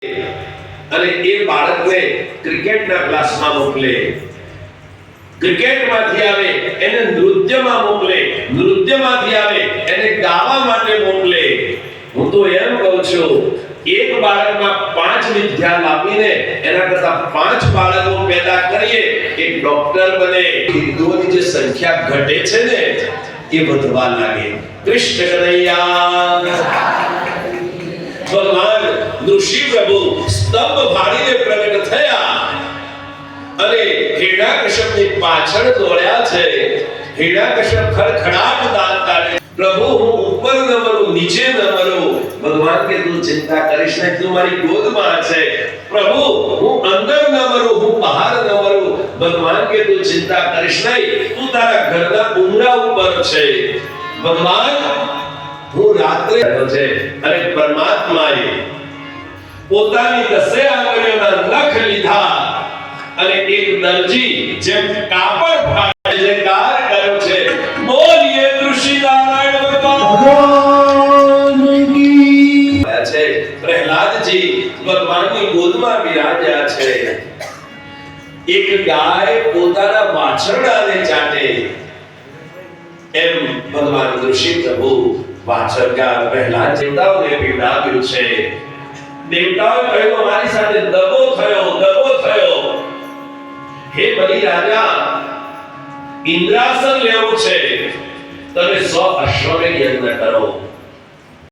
અને એ બાળકને ક્રિકેટના ક્લાસમાં મોકલે, ક્રિકેટમાંથી આવે એને નૃત્યમાં મોકલે, નૃત્યમાંથી આવે એને ગાવા માટે મોકલે. હું તો એમ કહું છું, એક બાળકમાં 5 વિદ્યા લાવીને એના કરતા 5 બાળકો પેદા કરીએ, એક ડોક્ટર બને. હિન્દુઓની જે સંખ્યા ઘટે છે ને એ વધવા લાગે. કૃષ્ણ કનૈયા. ભગવાન ઋષિ પ્રભુ સ્તંભ ભાડીને પ્રગટ થયા અને હિરણ્યકશ્યપની પાછળ દોડ્યા છે. હિરણ્યકશ્યપ ખડખડાટ દાંત કાઢે, પ્રભુ હું ઉપર ન મરું, નીચે ન મરું. ભગવાન કે તું ચિંતા કરીશ નહીં, તું મારી ગોદમાં છે. પ્રભુ હું અંદર ન મરું, હું બહાર ન મરું. ભગવાન કે તું ચિંતા કરીશ નહીં, તું તારા ઘરના ઉંબરા ઉપર છે. ભગવાન હું રાત્રે છે અને પરમાત્માએ પોતાની 10 આંગળીઓના નખ લીધા અને એક દરજી જેમ કાપડ ફાડે છે કાર કર્યો છે. બોલીએ ઋષિ નારાયણ ભગવાન કી છે. પ્રહલાદજી ભગવાનની ગોદમાં બિરાજ્યા છે. એક ગાય પોતાના વાછરડાને ચાટે એમ ભગવાન ઋષિ પ્રભુ વાછરડા પ્રહલાદ દેવતાઓને પીવડાવ્યું છે. દેવતાઓએ કહ્યું અમારી સાથે દગો થયો, દગો થયો. હે બલિ રાજા, ઇન્દ્રાસન લેવું છે, તમે 100 અશ્વમેધ યજ્ઞ કરો.